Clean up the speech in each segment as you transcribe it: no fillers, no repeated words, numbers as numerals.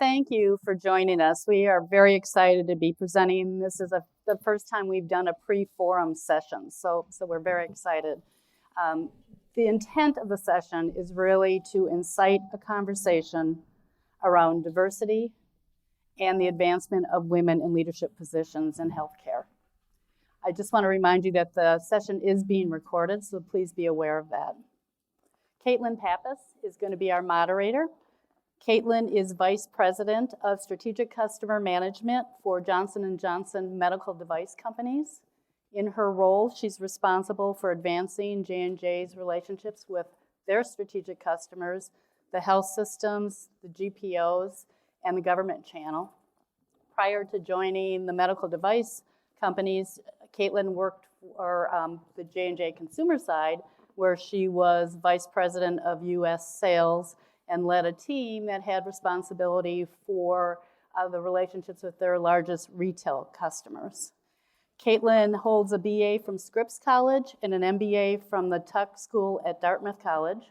thank you for joining us. We are very excited to be presenting. This is the first time we've done a pre-forum session, so we're very excited. The intent of the session is really to incite a conversation around diversity and the advancement of women in leadership positions in healthcare. I just want to remind you that the session is being recorded, so please be aware of that. Caitlin Pappas is going to be our moderator. Caitlin is Vice President of Strategic Customer Management for Johnson & Johnson Medical Device Companies. In her role, she's responsible for advancing J&J's relationships with their strategic customers, the health systems, the GPOs, and the government channel. Prior to joining the medical device companies, Caitlin worked for the J&J consumer side, where she was Vice President of U.S. Sales and led a team that had responsibility for the relationships with their largest retail customers. Caitlin holds a BA from Scripps College and an MBA from the Tuck School at Dartmouth College.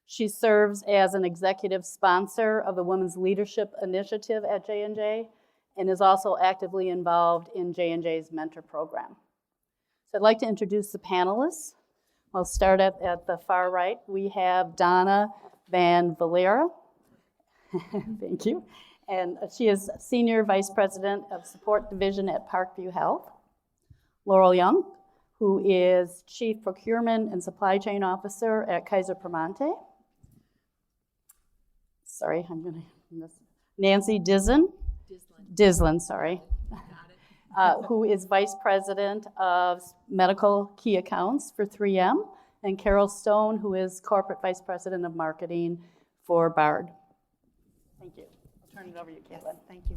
She serves as an executive sponsor of the Women's Leadership Initiative at J&J and is also actively involved in J&J's mentor program. So I'd like to introduce the panelists. I'll start at the far right. We have Donna Van Valera. Thank you. And she is Senior Vice President of Support Division at Parkview Health. Laurel Young, who is Chief Procurement and Supply Chain Officer at Kaiser Permanente. Sorry, I'm going to miss. Nancy Dislin, who is Vice President of Medical Key Accounts for 3M, and Carol Stone, who is Corporate Vice President of Marketing for Bard. Thank you. I'll turn it over to you, Caitlin. Thank you.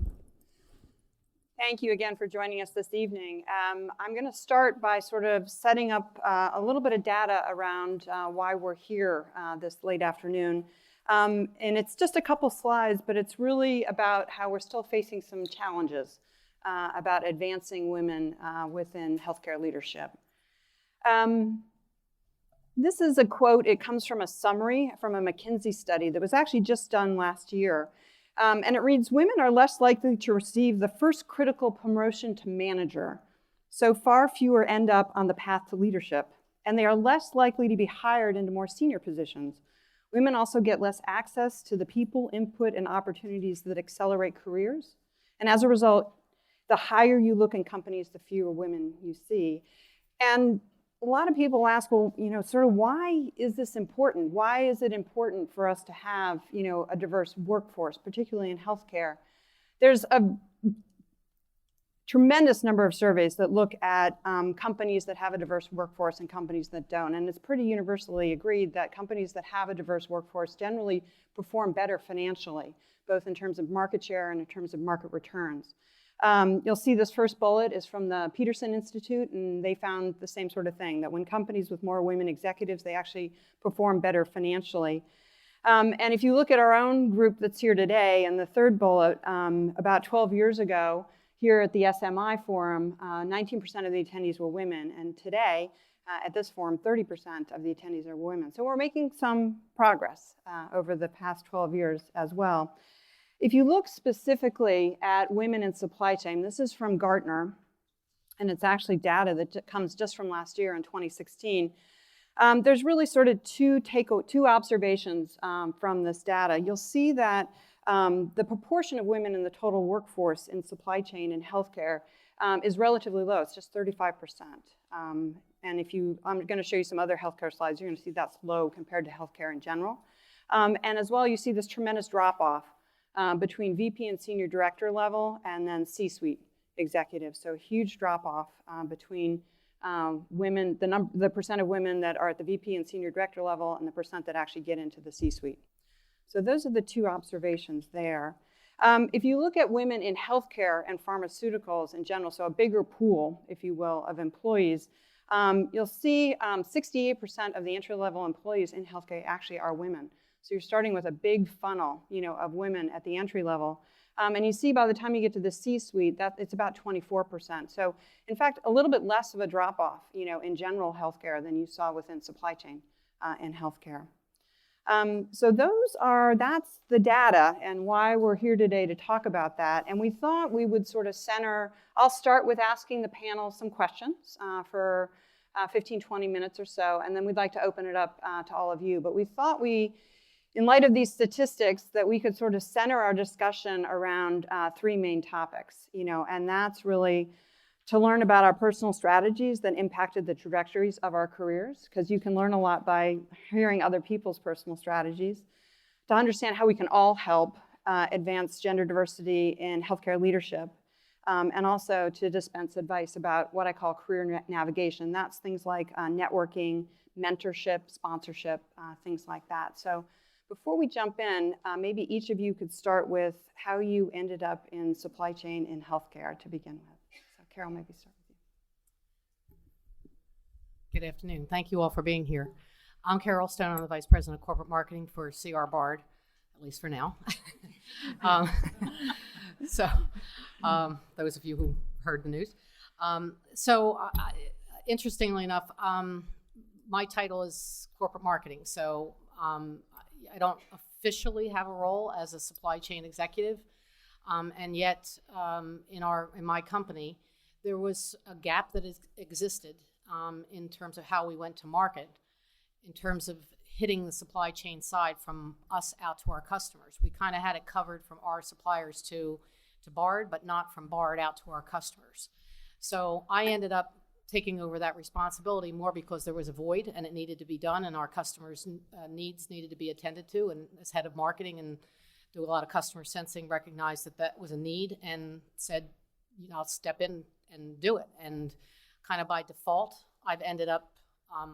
Thank you again for joining us this evening. I'm going to start by sort of setting up a little bit of data around why we're here this late afternoon. And it's just a couple slides, but it's really about how we're still facing some challenges about advancing women within healthcare leadership. This is a quote. It comes from a summary from a McKinsey study that was actually just done last year. And it reads, women are less likely to receive the first critical promotion to manager. So far fewer end up on the path to leadership, and they are less likely to be hired into more senior positions. Women also get less access to the people, input, and opportunities that accelerate careers. And as a result, the higher you look in companies, the fewer women you see. And a lot of people ask, well, sort of why is this important? Why is it important for us to have, a diverse workforce, particularly in healthcare? There's a tremendous number of surveys that look at companies that have a diverse workforce and companies that don't. And it's pretty universally agreed that companies that have a diverse workforce generally perform better financially, both in terms of market share and in terms of market returns. You'll see this first bullet is from the Peterson Institute, and they found the same sort of thing, that when companies with more women executives, they actually perform better financially. And if you look at our own group that's here today, and the third bullet, about 12 years ago, here at the SMI Forum, 19% of the attendees were women, and today, at this forum, 30% of the attendees are women. So we're making some progress over the past 12 years as well. If you look specifically at women in supply chain, this is from Gartner, and it's actually data that comes just from last year in 2016. There's really sort of two observations from this data. You'll see that the proportion of women in the total workforce in supply chain and healthcare is relatively low. It's just 35%. And I'm going to show you some other healthcare slides. You're going to see that's low compared to healthcare in general. And as well, you see this tremendous drop-off between VP and senior director level and then C-suite executives. So a huge drop-off between women, the percent of women that are at the VP and senior director level and the percent that actually get into the C-suite. So those are the two observations there. If you look at women in healthcare and pharmaceuticals in general, so a bigger pool, if you will, of employees, you'll see 68% of the entry-level employees in healthcare actually are women. So you're starting with a big funnel, of women at the entry level. And you see by the time you get to the C-suite, that it's about 24%. So in fact, a little bit less of a drop-off, in general healthcare than you saw within supply chain in healthcare. So that's the data and why we're here today to talk about that. And we thought we would sort of I'll start with asking the panel some questions for 15, 20 minutes or so, and then we'd like to open it up to all of you. But we thought in light of these statistics, that we could sort of center our discussion around three main topics, and that's really to learn about our personal strategies that impacted the trajectories of our careers, because you can learn a lot by hearing other people's personal strategies, to understand how we can all help advance gender diversity in healthcare leadership, and also to dispense advice about what I call career navigation. That's things like networking, mentorship, sponsorship, things like that. So before we jump in, maybe each of you could start with how you ended up in supply chain in healthcare to begin with. Carol, maybe start with you. Good afternoon. Thank you all for being here. I'm Carol Stone. I'm the Vice President of Corporate Marketing for CR Bard, at least for now. Those of you who heard the news. Interestingly enough, my title is Corporate Marketing. So I don't officially have a role as a supply chain executive, and yet in my company, there was a gap that existed in terms of how we went to market, in terms of hitting the supply chain side from us out to our customers. We kind of had it covered from our suppliers to Bard, but not from Bard out to our customers. So I ended up taking over that responsibility more because there was a void and it needed to be done, and our customers' needs needed to be attended to. And as head of marketing and do a lot of customer sensing, recognized that was a need and said, I'll step in and do it. And kind of by default, I've ended up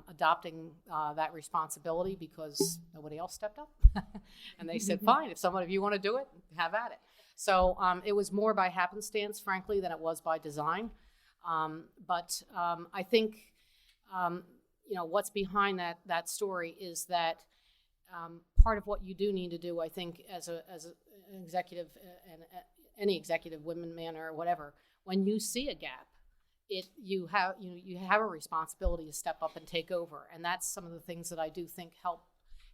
adopting that responsibility because nobody else stepped up. And they said, fine, if some of you want to do it, have at it. So it was more by happenstance, frankly, than it was by design. But I think, what's behind that story is that part of what you do need to do, I think, as an executive, and any executive, women, man, or whatever, when you see a gap, you have a responsibility to step up and take over, and that's some of the things that I do think help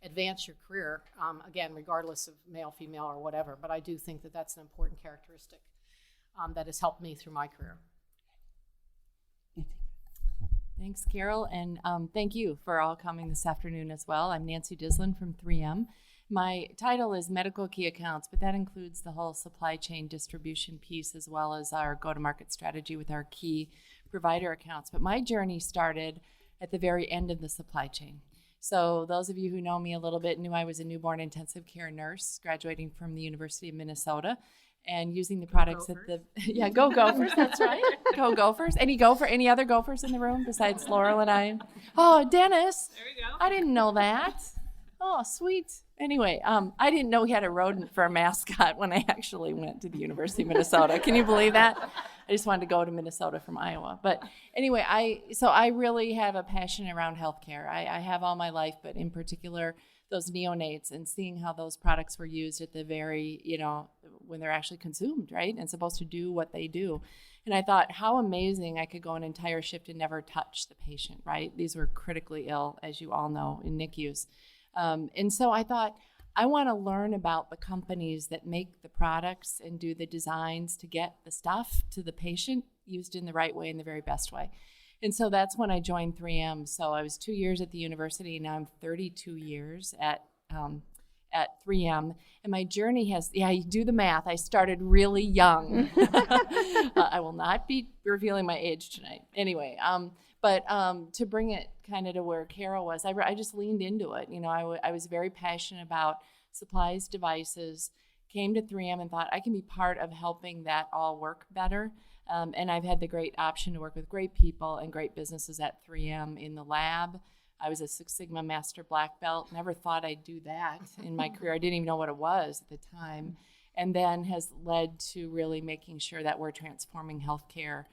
advance your career. Again, regardless of male, female, or whatever, but I do think that that's an important characteristic that has helped me through my career. Thanks, Carol, and thank you for all coming this afternoon as well. I'm Nancy Dislin from 3M. My title is Medical Key Accounts, but that includes the whole supply chain distribution piece as well as our go-to-market strategy with our key provider accounts. But my journey started at the very end of the supply chain. So those of you who know me a little bit knew I was a newborn intensive care nurse graduating from the University of Minnesota and using the products that go Gophers, that's right. Go Gophers. Any other Gophers in the room besides Laurel and I? Oh, Dennis. There we go. I didn't know that. Oh, sweet. Anyway, I didn't know he had a rodent for a mascot when I actually went to the University of Minnesota. Can you believe that? I just wanted to go to Minnesota from Iowa. But anyway, I really have a passion around healthcare. I have all my life, but in particular, those neonates and seeing how those products were used at the very, when they're actually consumed, right? And supposed to do what they do. And I thought, how amazing I could go an entire shift and never touch the patient, right? These were critically ill, as you all know, in NICUs. And so I thought, I want to learn about the companies that make the products and do the designs to get the stuff to the patient used in the right way, in the very best way. And so that's when I joined 3M. So I was 2 years at the university, now I'm 32 years at 3M. And my journey has, you do the math, I started really young. I will not be revealing my age tonight. Anyway, but to bring it kind of to where Carol was, I just leaned into it. I was very passionate about supplies, devices, came to 3M and thought I can be part of helping that all work better. And I've had the great option to work with great people and great businesses at 3M in the lab. I was a Six Sigma Master Black Belt. Never thought I'd do that in my career. I didn't even know what it was at the time. And then has led to really making sure that we're transforming healthcare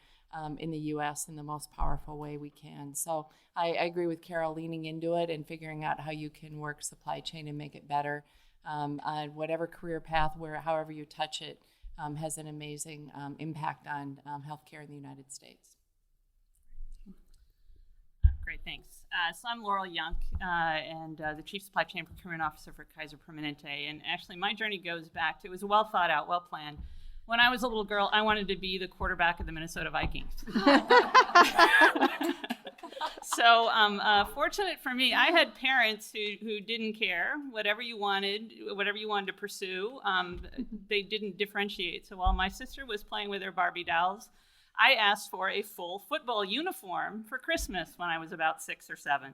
in the U.S. in the most powerful way we can. So I agree with Carol, leaning into it and figuring out how you can work supply chain and make it better. Whatever career path, however you touch it, has an amazing impact on healthcare in the United States. Great, thanks. So I'm Laurel Yunk, and the Chief Supply Chain Procurement Officer for Kaiser Permanente. And actually, my journey goes back to, it was well thought out, well planned. When I was a little girl, I wanted to be the quarterback of the Minnesota Vikings. So fortunate for me, I had parents who didn't care. Whatever you wanted to pursue, they didn't differentiate. So while my sister was playing with her Barbie dolls, I asked for a full football uniform for Christmas when I was about 6 or 7.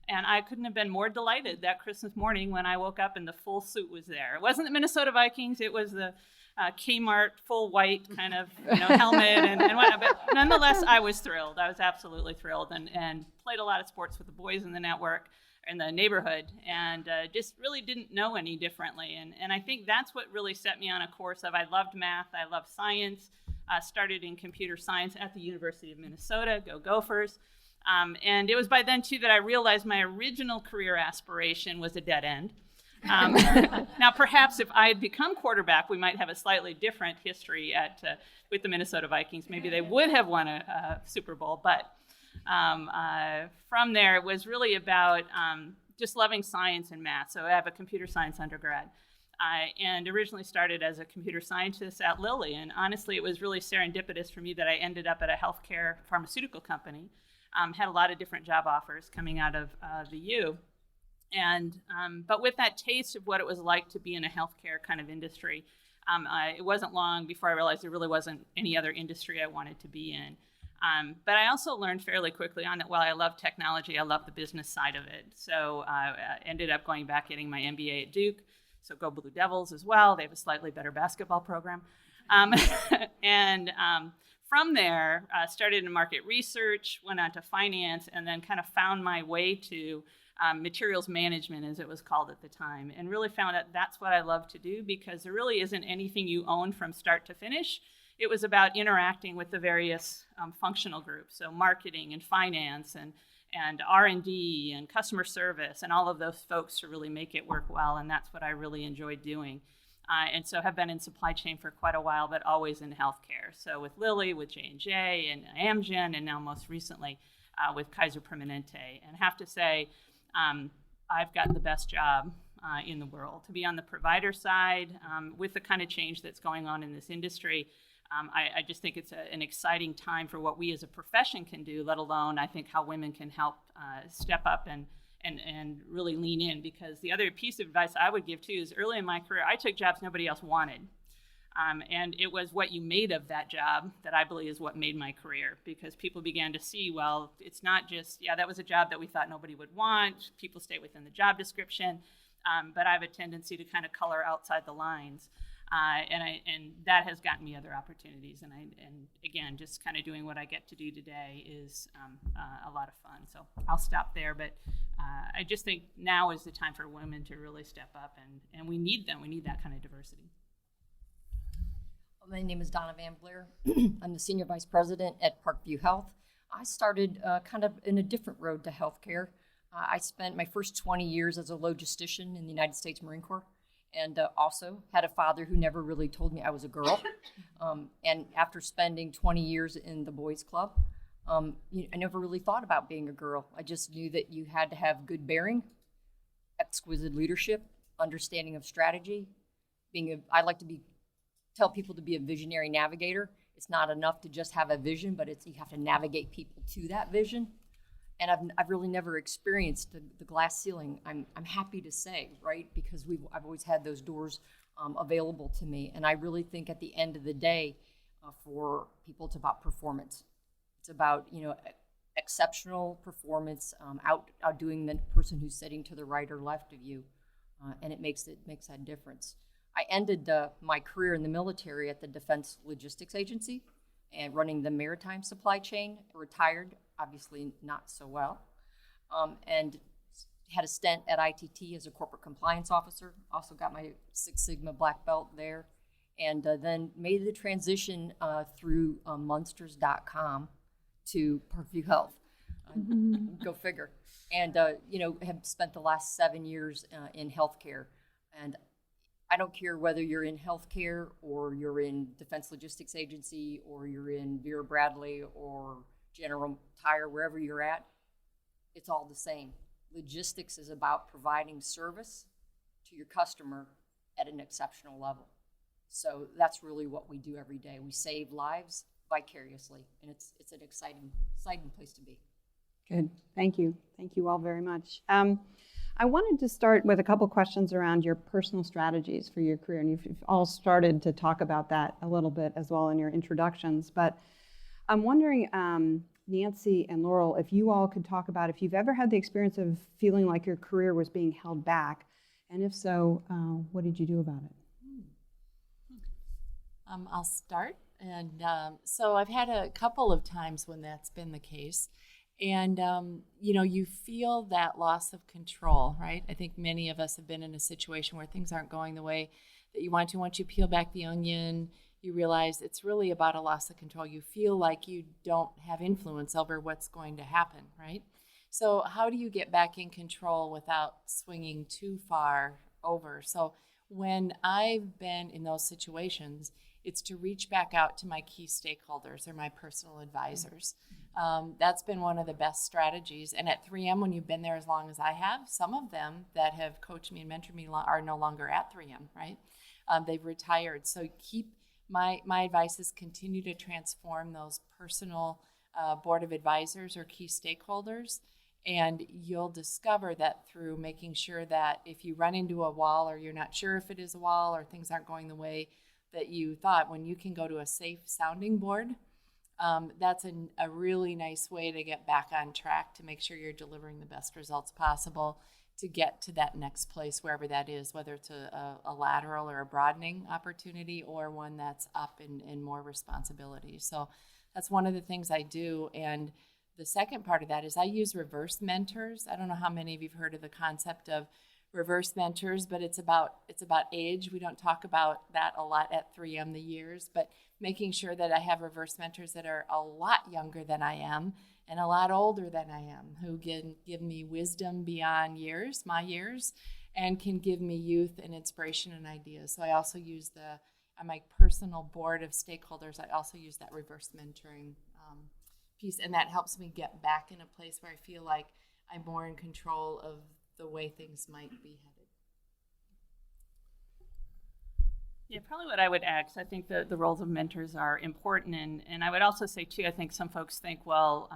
And I couldn't have been more delighted that Christmas morning when I woke up and the full suit was there. It wasn't the Minnesota Vikings, it was the Kmart full white kind of helmet and whatnot. But nonetheless, I was thrilled. I was absolutely thrilled, and played a lot of sports with the boys in the network, in the neighborhood, and just really didn't know any differently. And I think that's what really set me on a course of, I loved math, I loved science, started in computer science at the University of Minnesota, go Gophers. And it was by then, too, that I realized my original career aspiration was a dead end. Now, perhaps if I had become quarterback, we might have a slightly different history with the Minnesota Vikings. Maybe they would have won a Super Bowl. But from there, it was really about just loving science and math. So I have a computer science undergrad. And originally started as a computer scientist at Lilly. And honestly, it was really serendipitous for me that I ended up at a healthcare pharmaceutical company. Had a lot of different job offers coming out of the U. And but with that taste of what it was like to be in a healthcare kind of industry, it wasn't long before I realized there really wasn't any other industry I wanted to be in. But I also learned fairly quickly on that while I love technology, I love the business side of it. So I ended up going back getting my MBA at Duke. So go Blue Devils as well. They have a slightly better basketball program. From there, started in market research, went on to finance, and then kind of found my way to materials management, as it was called at the time, and really found that that's what I love to do, because there really isn't anything you own from start to finish. It was about interacting with the various functional groups, so marketing and finance and R&D and customer service and all of those folks to really make it work well, and that's what I really enjoyed doing. And so have been in supply chain for quite a while, but always in healthcare. So with Lilly, with J&J, and Amgen, and now most recently with Kaiser Permanente. And I have to say, I've got the best job in the world. To be on the provider side with the kind of change that's going on in this industry, I just think it's an exciting time for what we as a profession can do, let alone I think how women can help step up and really lean in. Because the other piece of advice I would give too is early in my career, I took jobs nobody else wanted. And it was what you made of that job that I believe is what made my career, because people began to see, well, it's not just, that was a job that we thought nobody would want. People stay within the job description. But I have a tendency to kind of color outside the lines. And that has gotten me other opportunities. And again, just kind of doing what I get to do today is a lot of fun. So I'll stop there. But I just think now is the time for women to really step up, and we need them. We need that kind of diversity. My name is Donna Van Valera. I'm the Senior Vice President at Parkview Health. I started kind of in a different road to healthcare. I spent my first 20 years as a logistician in the United States Marine Corps, and also had a father who never really told me I was a girl. And after spending 20 years in the boys club, I never really thought about being a girl. I just knew that you had to have good bearing, exquisite leadership, understanding of strategy. I like to tell people to be a visionary navigator. It's not enough to just have a vision, but you have to navigate people to that vision. And I've really never experienced the glass ceiling. I'm happy to say, right, because I've always had those doors available to me. And I really think at the end of the day, for people, it's about performance. It's about exceptional performance, outdoing the person who's sitting to the right or left of you, and it makes that difference. I ended my career in the military at the Defense Logistics Agency and running the maritime supply chain. Retired, obviously not so well, and had a stint at ITT as a corporate compliance officer. Also got my Six Sigma black belt there, and then made the transition through Monsters.com to Parkview Health. Go figure. And have spent the last 7 years in healthcare. And I don't care whether you're in healthcare or you're in Defense Logistics Agency or you're in Vera Bradley or General Tire, wherever you're at, it's all the same. Logistics is about providing service to your customer at an exceptional level. So that's really what we do every day. We save lives vicariously, and it's an exciting place to be. Good. Thank you. Thank you all very much. I wanted to start with a couple questions around your personal strategies for your career, and you've all started to talk about that a little bit as well in your introductions. But I'm wondering, Nancy and Laurel, if you all could talk about if you've ever had the experience of feeling like your career was being held back, and if so, what did you do about it? I'll start. And so I've had a couple of times when that's been the case. And, you feel that loss of control, right? I think many of us have been in a situation where things aren't going the way that you want to. Once you peel back the onion, you realize it's really about a loss of control. You feel like you don't have influence over what's going to happen, right? So how do you get back in control without swinging too far over? So when I've been in those situations, it's to reach back out to my key stakeholders or my personal advisors. That's been one of the best strategies. And at 3M, when you've been there as long as I have, some of them that have coached me and mentored me are no longer at 3M, right? They've retired. So my advice is continue to transform those personal board of advisors or key stakeholders. And you'll discover that through making sure that if you run into a wall or you're not sure if it is a wall or things aren't going the way that you thought, when you can go to a safe sounding board, that's a really nice way to get back on track to make sure you're delivering the best results possible to get to that next place, wherever that is, whether it's a lateral or a broadening opportunity or one that's up in more responsibility. So that's one of the things I do. And the second part of that is I use reverse mentors. I don't know how many of you have heard of the concept of reverse mentors, but it's about age. We don't talk about that a lot at 3M, the years, but making sure that I have reverse mentors that are a lot younger than I am and a lot older than I am, who can give me wisdom beyond my years, and can give me youth and inspiration and ideas. So I also use on my personal board of stakeholders, I also use that reverse mentoring piece, and that helps me get back in a place where I feel like I'm more in control of the way things might be headed. Yeah, probably what I would add, because I think the roles of mentors are important, and I would also say too, I think some folks think, well,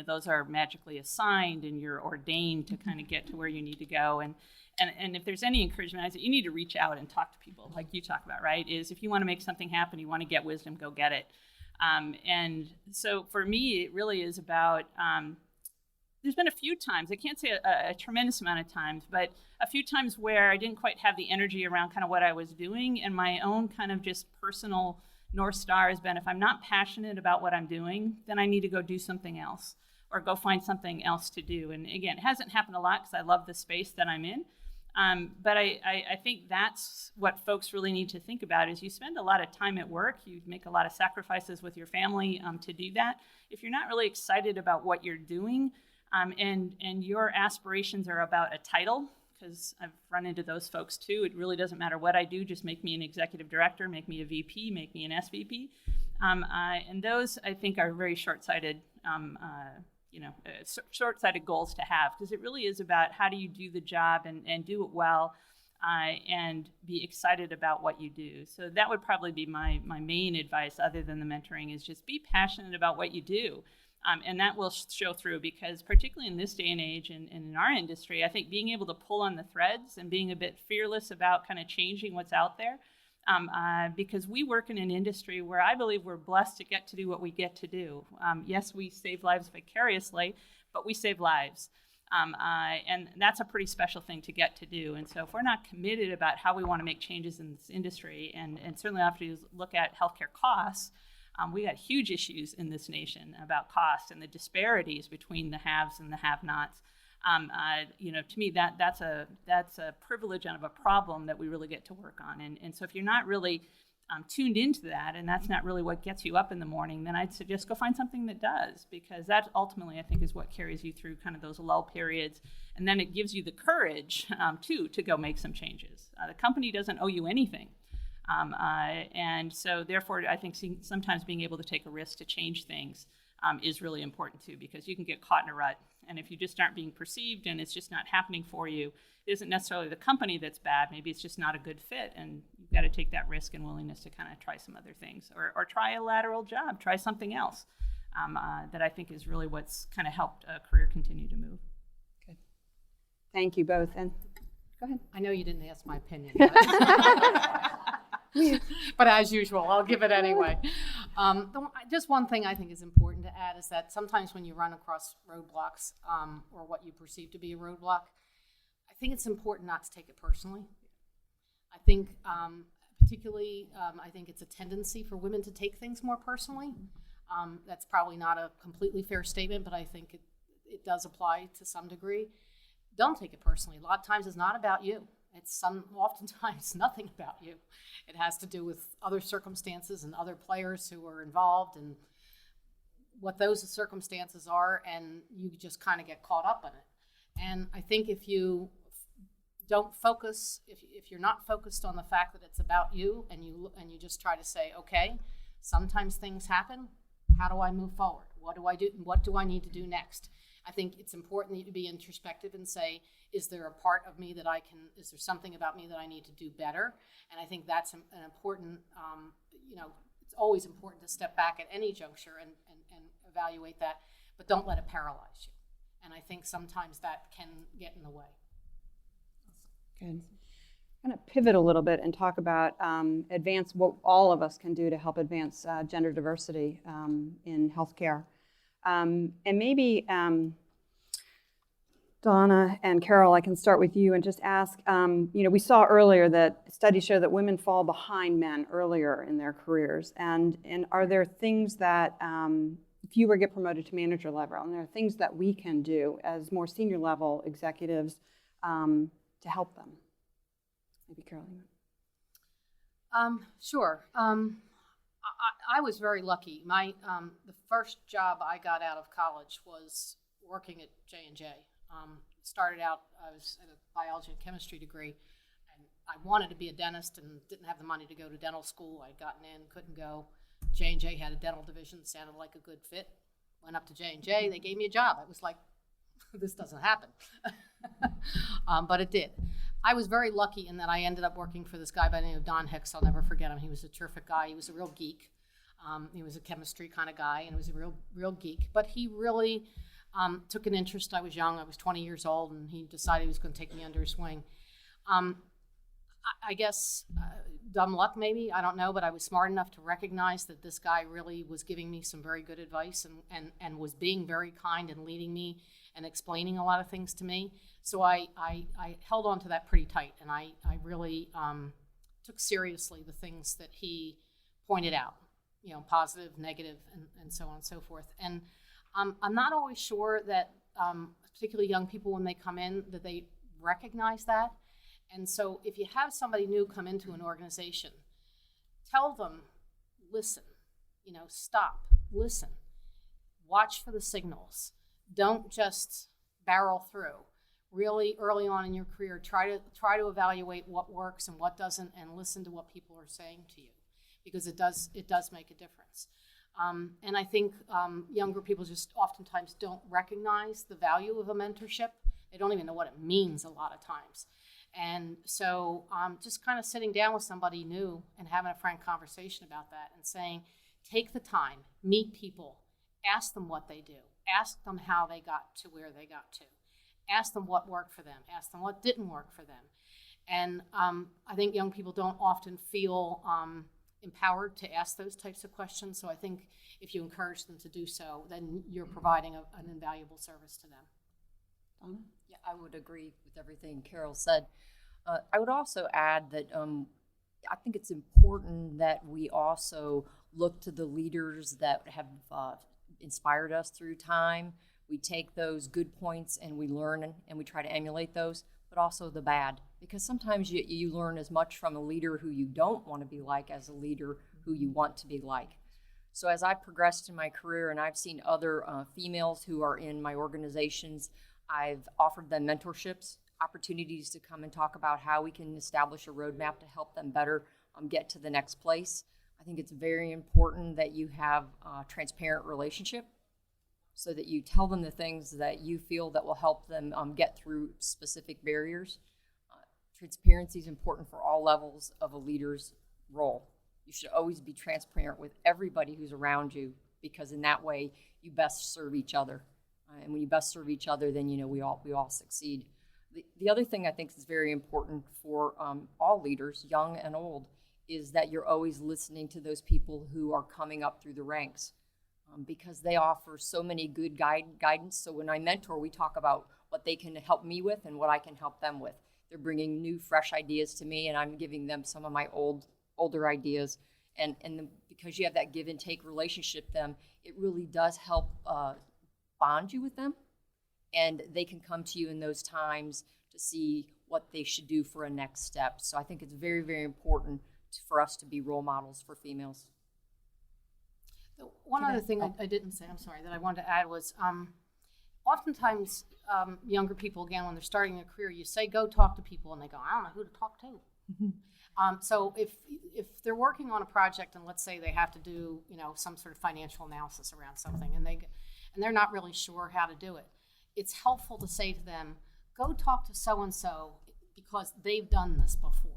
those are magically assigned and you're ordained to kind of get to where you need to go, and if there's any encouragement, I say you need to reach out and talk to people, like you talk about, right? Is if you want to make something happen, you want to get wisdom, go get it. And so for me, it really is about. There's been a few times, I can't say a tremendous amount of times, but a few times where I didn't quite have the energy around kind of what I was doing, and my own kind of just personal North Star has been, if I'm not passionate about what I'm doing, then I need to go do something else or go find something else to do. And again, it hasn't happened a lot because I love the space that I'm in, but I think that's what folks really need to think about is you spend a lot of time at work, you make a lot of sacrifices with your family to do that. If you're not really excited about what you're doing, and your aspirations are about a title, because I've run into those folks too. It really doesn't matter what I do, just make me an executive director, make me a VP, make me an SVP. And those, I think, are very short-sighted, short-sighted goals to have, because it really is about how do you do the job and do it well and be excited about what you do. So that would probably be my main advice, other than the mentoring, is just be passionate about what you do. And that will show through, because particularly in this day and age and in our industry, I think being able to pull on the threads and being a bit fearless about kind of changing what's out there, because we work in an industry where I believe we're blessed to get to do what we get to do. Yes, we save lives vicariously, but we save lives. And that's a pretty special thing to get to do. And so if we're not committed about how we want to make changes in this industry, and certainly have to look at healthcare costs, we got huge issues in this nation about cost and the disparities between the haves and the have-nots. To me, that's a privilege and of a problem that we really get to work on. And so if you're not really tuned into that, and that's not really what gets you up in the morning, then I'd suggest go find something that does, because that ultimately, I think, is what carries you through kind of those lull periods. And then it gives you the courage, to go make some changes. The company doesn't owe you anything. And so therefore, I think sometimes being able to take a risk to change things is really important too, because you can get caught in a rut And if you just aren't being perceived and it's just not happening for you, it isn't necessarily the company that's bad. Maybe it's just not a good fit, and you've got to take that risk and willingness to kind of try some other things, or try a lateral job, try something else. That I think is really what's kind of helped a career continue to move. Good. Thank you both. And go ahead. I know you didn't ask my opinion, but as usual, I'll give it anyway. Just one thing I think is important to add is that sometimes when you run across roadblocks, or what you perceive to be a roadblock, I think it's important not to take it personally. I think particularly, I think it's a tendency for women to take things more personally. That's probably not a completely fair statement, but I think it does apply to some degree. Don't take it personally. A lot of times it's not about you. Oftentimes nothing about you. It has to do with other circumstances and other players who are involved and what those circumstances are, and you just kind of get caught up in it. And I think if you don't focus, if you're not focused on the fact that it's about you, and you just try to say, okay, sometimes things happen. How do I move forward? What do I do? What do I need to do next? I think it's important that you be introspective and say, is there a part of me is there something about me that I need to do better? And I think that's an important, it's always important to step back at any juncture and evaluate that, but don't let it paralyze you. And I think sometimes that can get in the way. Good. I'm going to pivot a little bit and talk about advance what all of us can do to help advance gender diversity in healthcare. And maybe, Donna and Carol, I can start with you and just ask, we saw earlier that studies show that women fall behind men earlier in their careers. And are there things that, if you were to get promoted to manager level, and there are things that we can do as more senior level executives to help them? Maybe Caroline. Sure. I was very lucky. The first job I got out of college was working at J&J. Started out, I was at a biology and chemistry degree, and I wanted to be a dentist and didn't have the money to go to dental school. I'd gotten in, couldn't go. J&J had a dental division, sounded like a good fit. Went up to J&J, they gave me a job. I was like, this doesn't happen. But it did. I was very lucky in that I ended up working for this guy by the name of Don Hicks. I'll never forget him. He was a terrific guy. He was a real geek. He was a chemistry kind of guy, and he was a real geek. But he really took an interest. I was young. I was 20 years old, and he decided he was going to take me under his wing. I guess dumb luck maybe, I don't know, but I was smart enough to recognize that this guy really was giving me some very good advice and was being very kind and leading me and explaining a lot of things to me. So I held on to that pretty tight, and I really took seriously the things that he pointed out, positive, negative, and so on and so forth. And I'm not always sure that, particularly young people when they come in, that they recognize that. And so if you have somebody new come into an organization, tell them, listen, stop, listen, watch for the signals. Don't just barrel through. Really early on in your career, try to evaluate what works and what doesn't, and listen to what people are saying to you, because it does make a difference. And I think younger people just oftentimes don't recognize the value of a mentorship. They don't even know what it means a lot of times. And so just kind of sitting down with somebody new and having a frank conversation about that and saying, take the time, meet people, ask them what they do, ask them how they got to where they got to, ask them what worked for them, ask them what didn't work for them. And I think young people don't often feel empowered to ask those types of questions. So I think if you encourage them to do so, then you're providing an invaluable service to them. Donna? Yeah, I would agree with everything Carol said. I would also add that I think it's important that we also look to the leaders that have inspired us through time. We take those good points and we learn and we try to emulate those, but also the bad. Because sometimes you learn as much from a leader who you don't want to be like as a leader who you want to be like. So as I progressed in my career and I've seen other females who are in my organizations, I've offered them mentorships, opportunities to come and talk about how we can establish a roadmap to help them better get to the next place. I think it's very important that you have a transparent relationship so that you tell them the things that you feel that will help them get through specific barriers. Transparency is important for all levels of a leader's role. You should always be transparent with everybody who's around you, because in that way you best serve each other. And when you best serve each other, then we all succeed. The other thing I think is very important for all leaders, young and old, is that you're always listening to those people who are coming up through the ranks, because they offer so many good guidance. So when I mentor, we talk about what they can help me with and what I can help them with. They're bringing new, fresh ideas to me, and I'm giving them some of my older ideas. And because you have that give and take relationship, it really does help bond you with them. And they can come to you in those times to see what they should do for a next step. So I think it's very, very important for us to be role models for females. One other thing I didn't say, I'm sorry, that I wanted to add was oftentimes younger people, again, when they're starting a career, you say, go talk to people, and they go, I don't know who to talk to. So if they're working on a project, and let's say they have to do some sort of financial analysis around something, and they're not really sure how to do it, it's helpful to say to them, go talk to so-and-so because they've done this before.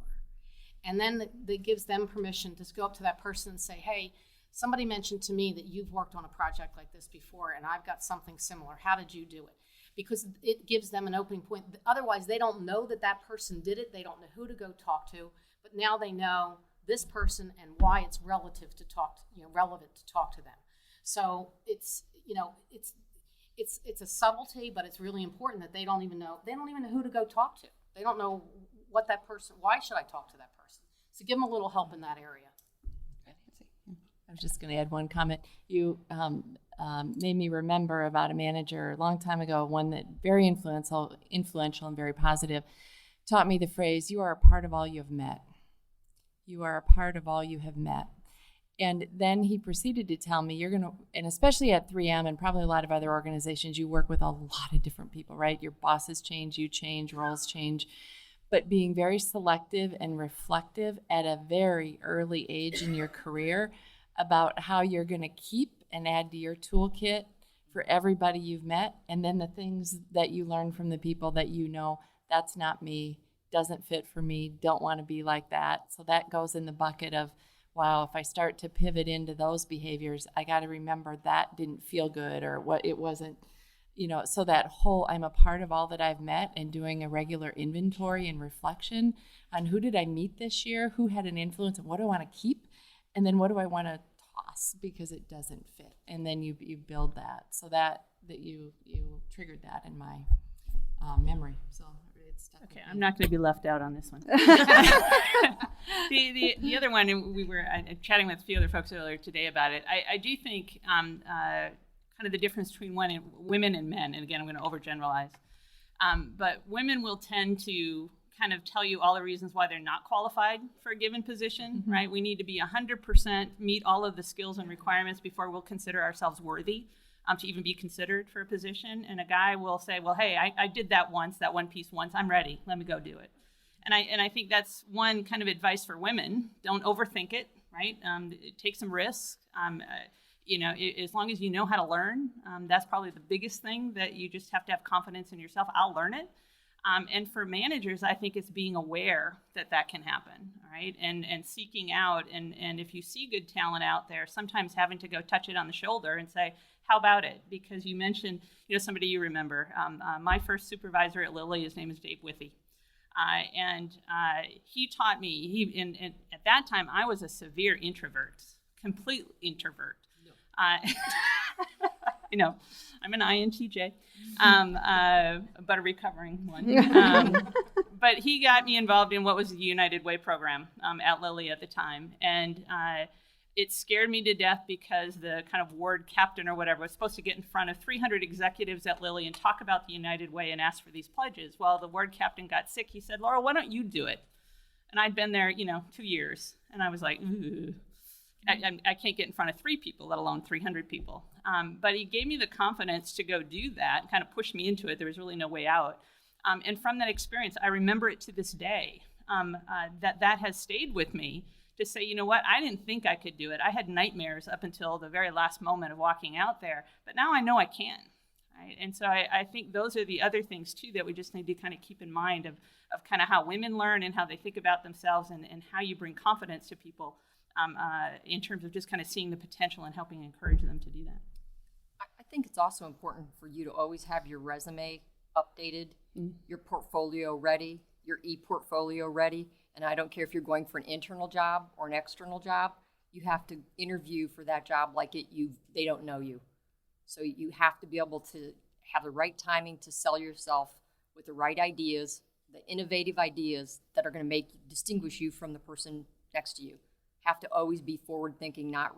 And then that gives them permission to go up to that person and say, hey, somebody mentioned to me that you've worked on a project like this before, and I've got something similar. How did you do it? Because it gives them an opening point. Otherwise, they don't know that person did it. They don't know who to go talk to. But now they know this person and why it's relevant to talk to them. So it's a subtlety, but it's really important that they don't even know who to go talk to. They don't know what that person. Why should I talk to that person? So give them a little help in that area. I was just going to add one comment. You made me remember about a manager a long time ago, one that very influential and very positive, taught me the phrase, you are a part of all you have met. You are a part of all you have met. And then he proceeded to tell me, you're going to, and especially at 3M and probably a lot of other organizations, you work with a lot of different people, right? Your bosses change, you change, roles change. But being very selective and reflective at a very early age in your career about how you're going to keep and add to your toolkit for everybody you've met, and then the things that you learn from the people that that's not me, doesn't fit for me, don't want to be like that. So that goes in the bucket of, wow, if I start to pivot into those behaviors, I got to remember that didn't feel good, or what it wasn't, so that whole I'm a part of all that I've met, and doing a regular inventory and reflection on who did I meet this year, who had an influence, and what do I want to keep, and then what do I want to toss because it doesn't fit. And then you build that. So that you triggered that in my memory. So it's stuck. Okay, I'm not going to be left out on this one. The other one, we were chatting with a few other folks earlier today about it. I do think kind of the difference between women and men, and again, I'm going to overgeneralize, but women will tend to kind of tell you all the reasons why they're not qualified for a given position, right? We need to be 100% meet all of the skills and requirements before we'll consider ourselves worthy to even be considered for a position. And a guy will say, well, hey, I did that once, that one piece once, I'm ready, let me go do it. And I think that's one kind of advice for women. Don't overthink it, right? Take some risks. As long as you know how to learn, that's probably the biggest thing, that you just have to have confidence in yourself. I'll learn it. And for managers, I think it's being aware that can happen, right? And seeking out, and if you see good talent out there, sometimes having to go touch it on the shoulder and say, how about it? Because you mentioned, somebody you remember. My first supervisor at Lilly, his name is Dave Withy. And he taught me, and at that time, I was a severe introvert, complete introvert. No. I'm an INTJ, but a recovering one. But he got me involved in what was the United Way program at Lilly at the time. And it scared me to death because the kind of ward captain or whatever was supposed to get in front of 300 executives at Lilly and talk about the United Way and ask for these pledges. Well, the ward captain got sick. He said, Laura, why don't you do it? And I'd been there, 2 years. And I was like, ooh. I can't get in front of 3 people, let alone 300 people. But he gave me the confidence to go do that, kind of pushed me into it. There was really no way out. And from that experience, I remember it to this day, that has stayed with me, to say, you know what, I didn't think I could do it. I had nightmares up until the very last moment of walking out there, but now I know I can. Right? And so I think those are the other things, too, that we just need to kind of keep in mind of kind of how women learn and how they think about themselves and how you bring confidence to people in terms of just kind of seeing the potential and helping encourage them to do that. I think it's also important for you to always have your resume updated, your portfolio ready, your e-portfolio ready. And I don't care if you're going for an internal job or an external job, you have to interview for that job like they don't know you. So you have to be able to have the right timing to sell yourself with the right ideas, the innovative ideas that are going to distinguish you from the person next to you. Have to always be forward thinking, not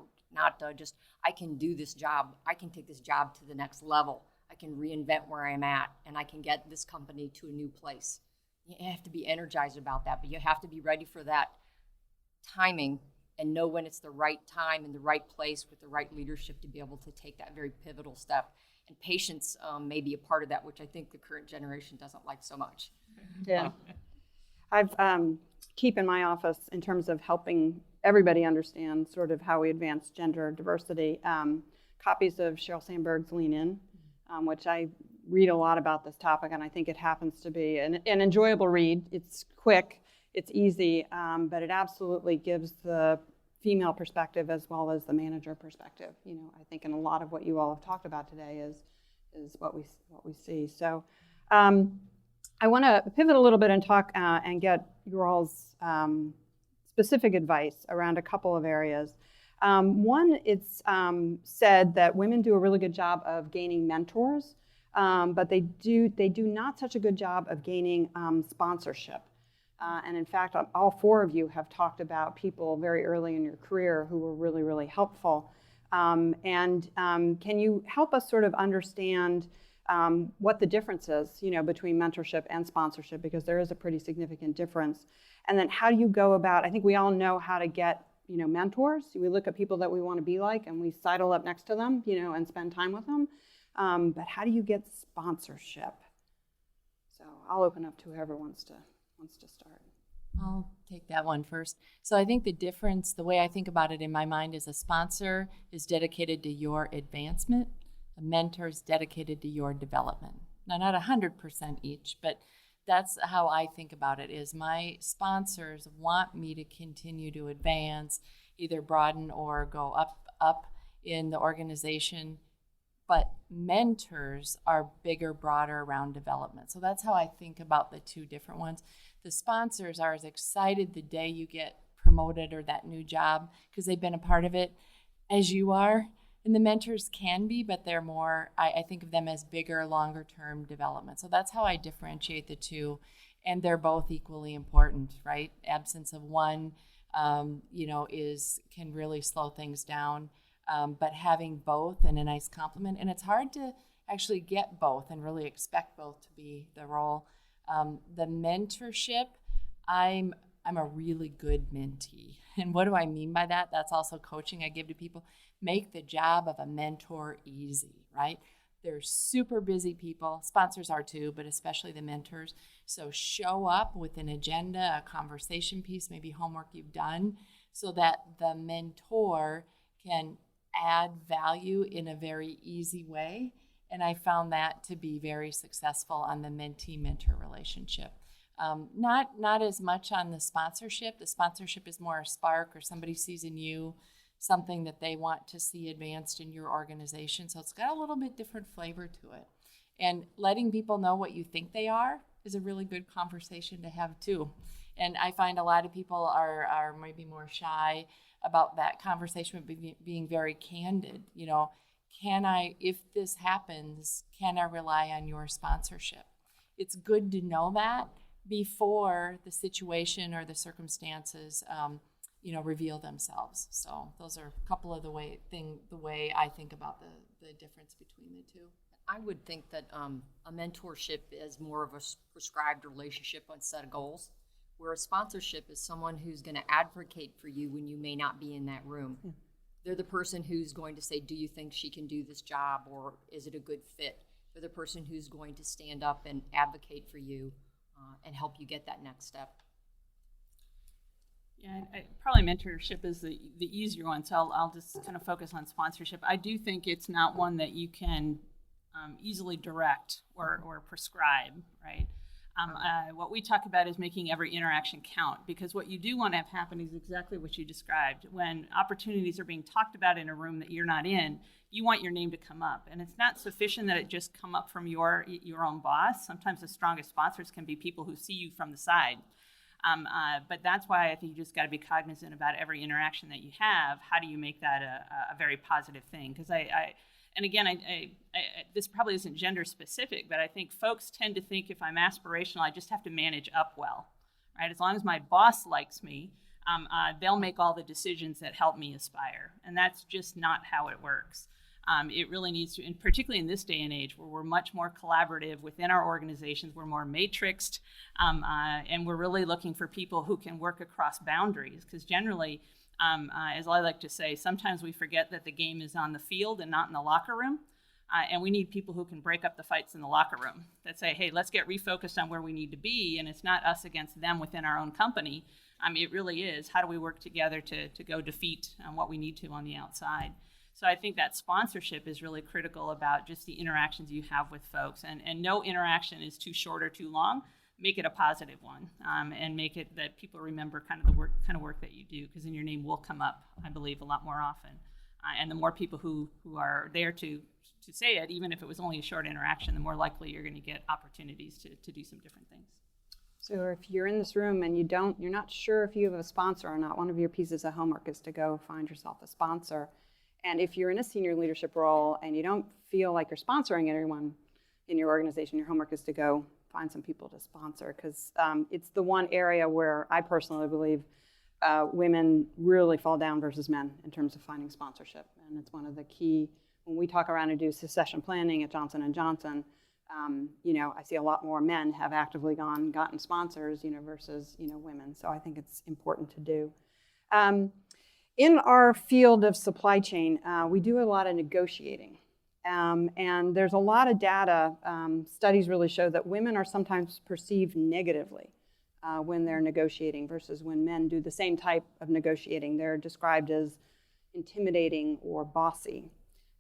just, I can do this job. I can take this job to the next level. I can reinvent where I'm at, and I can get this company to a new place. You have to be energized about that, but you have to be ready for that timing and know when it's the right time and the right place with the right leadership to be able to take that very pivotal step. And patience may be a part of that, which I think the current generation doesn't like so much. Yeah. I've keep in my office in terms of helping everybody understand sort of how we advance gender diversity, copies of Sheryl Sandberg's Lean In, which I read a lot about this topic, and I think it happens to be an enjoyable read. It's quick, it's easy, but it absolutely gives the female perspective as well as the manager perspective. You know, I think in a lot of what you all have talked about today is what we see. So I want to pivot a little bit and talk and get your all's specific advice around a couple of areas. One, it's said that women do a really good job of gaining mentors, but they do not such a good job of gaining sponsorship. And in fact, all four of you have talked about people very early in your career who were really, really helpful. And can you help us sort of understand what the difference is, you know, between mentorship and sponsorship, because there is a pretty significant difference. And then how do you go about, I think we all know how to get, you know, mentors. We look at people that we want to be like and we sidle up next to them, you know, and spend time with them. But how do you get sponsorship? So I'll open up to whoever wants to start. I'll take that one first. So I think the difference, the way I think about it in my mind, is a sponsor is dedicated to your advancement. A mentor is dedicated to your development. Now, not 100% each, but that's how I think about it, is my sponsors want me to continue to advance, either broaden or go up in the organization. But mentors are bigger, broader around development. So that's how I think about the two different ones. The sponsors are as excited the day you get promoted or that new job because they've been a part of it as you are. And the mentors can be, but they're more, I think of them as bigger, longer-term development. So that's how I differentiate the two. And they're both equally important, right? Absence of one, can really slow things down. But having both and a nice complement, and it's hard to actually get both and really expect both to be the role. The mentorship, I'm a really good mentee. And what do I mean by that? That's also coaching I give to people. Make the job of a mentor easy, right? They're super busy people. Sponsors are too, but especially the mentors. So show up with an agenda, a conversation piece, maybe homework you've done, so that the mentor can add value in a very easy way. And I found that to be very successful on the mentee-mentor relationship. Not as much on the sponsorship. The sponsorship is more a spark, or somebody sees in you something that they want to see advanced in your organization. So it's got a little bit different flavor to it. And letting people know what you think they are is a really good conversation to have too. And I find a lot of people are maybe more shy about that conversation, being very candid. You know, if this happens, can I rely on your sponsorship? It's good to know that before the situation or the circumstances reveal themselves. So those are a couple of the way I think about the difference between the two. I would think that a mentorship is more of a prescribed relationship on set of goals, where a sponsorship is someone who's going to advocate for you when you may not be in that room. Yeah. They're the person who's going to say, do you think she can do this job, or is it a good fit? They're the person who's going to stand up and advocate for you and help you get that next step. Yeah, probably mentorship is the easier one, so I'll just kind of focus on sponsorship. I do think it's not one that you can easily direct or prescribe, right? What we talk about is making every interaction count, because what you do want to have happen is exactly what you described. When opportunities are being talked about in a room that you're not in, you want your name to come up. And it's not sufficient that it just come up from your own boss. Sometimes the strongest sponsors can be people who see you from the side. But that's why I think you just got to be cognizant about every interaction that you have. How do you make that a very positive thing? Because and again, this probably isn't gender specific, but I think folks tend to think if I'm aspirational, I just have to manage up well, right? As long as my boss likes me, they'll make all the decisions that help me aspire. And that's just not how it works. It really needs to, and particularly in this day and age where we're much more collaborative within our organizations, we're more matrixed, and we're really looking for people who can work across boundaries, because generally, as I like to say, sometimes we forget that the game is on the field and not in the locker room. And we need people who can break up the fights in the locker room that say, hey, let's get refocused on where we need to be. And it's not us against them within our own company. It really is, how do we work together to go defeat what we need to on the outside? So I think that sponsorship is really critical about just the interactions you have with folks. And no interaction is too short or too long. Make it a positive one, and make it that people remember kind of the work that you do, because then your name will come up, I believe, a lot more often. And the more people who are there to say it, even if it was only a short interaction, the more likely you're going to get opportunities to do some different things. So if you're in this room and you're not sure if you have a sponsor or not, one of your pieces of homework is to go find yourself a sponsor. And if you're in a senior leadership role and you don't feel like you're sponsoring anyone in your organization, your homework is to go find some people to sponsor, because it's the one area where I personally believe women really fall down versus men in terms of finding sponsorship. And it's one of the key, when we talk around and do succession planning at Johnson & Johnson, I see a lot more men have actively gotten sponsors, versus, women. So I think it's important to do. In our field of supply chain, we do a lot of negotiating. And there's a lot of data, studies really show that women are sometimes perceived negatively when they're negotiating versus when men do the same type of negotiating. They're described as intimidating or bossy.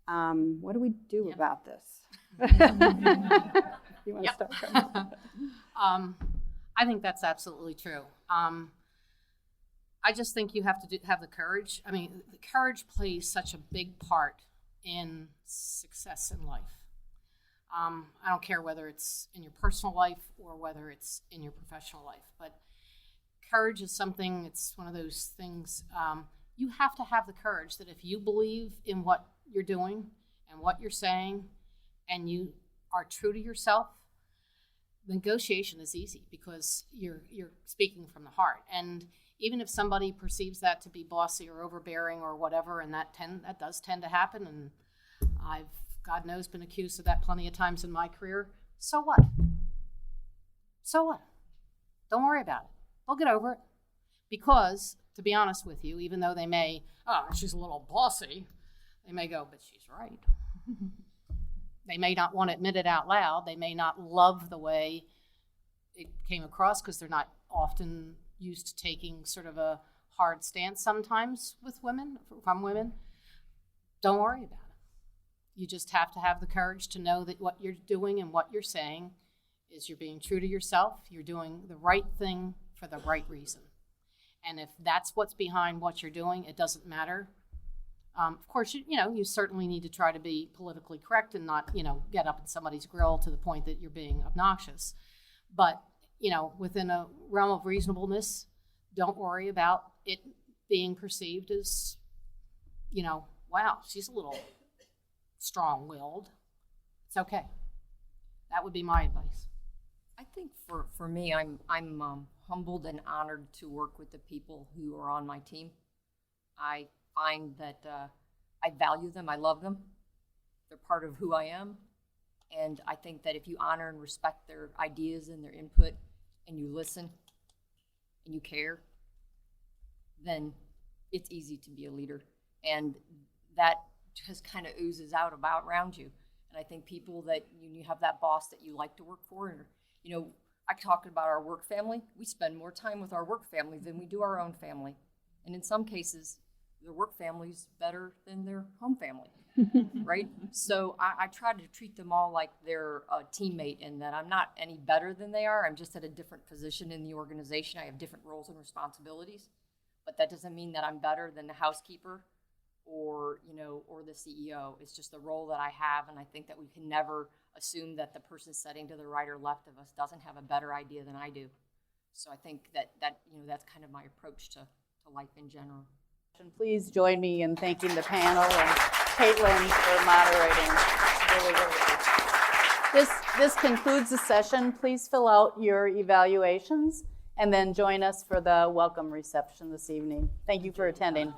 What do we do about this? You want to start? I think that's absolutely true. I just think you have to have the courage. The courage plays such a big part in success in life. I don't care whether it's in your personal life or whether it's in your professional life, but courage is something, it's one of those things, you have to have the courage that if you believe in what you're doing and what you're saying and you are true to yourself, negotiation is easy because you're speaking from the heart. And even if somebody perceives that to be bossy or overbearing or whatever, and that does tend to happen, and I've, God knows, been accused of that plenty of times in my career, so what? So what? Don't worry about it. They'll get over it. Because, to be honest with you, even though they may, she's a little bossy, they may go, but she's right. They may not want to admit it out loud. They may not love the way it came across because they're not often used to taking sort of a hard stance sometimes with women, from women. Don't worry about it. You just have to have the courage to know that what you're doing and what you're saying is you're being true to yourself. You're doing the right thing for the right reason. And if that's what's behind what you're doing, it doesn't matter. Of course, you certainly need to try to be politically correct and not, get up in somebody's grill to the point that you're being obnoxious. But, within a realm of reasonableness, don't worry about it being perceived as, wow, she's a little strong-willed. It's okay. That would be my advice. I think for me, I'm humbled and honored to work with the people who are on my team. I find that I value them, I love them. They're part of who I am. And I think that if you honor and respect their ideas and their input, and you listen, and you care, then it's easy to be a leader. And that just kind of oozes out around you. And I think people that you have that boss that you like to work for, or, I talk about our work family. We spend more time with our work family than we do our own family. And in some cases, their work family's better than their home family, right? So I try to treat them all like they're a teammate, and that I'm not any better than they are. I'm just at a different position in the organization. I have different roles and responsibilities, but that doesn't mean that I'm better than the housekeeper or the CEO. It's just the role that I have, and I think that we can never assume that the person sitting to the right or left of us doesn't have a better idea than I do. So I think that's kind of my approach to life in general. Please join me in thanking the panel and Caitlin for moderating. Really, really good. This concludes the session. Please fill out your evaluations and then join us for the welcome reception this evening. Thank you for attending.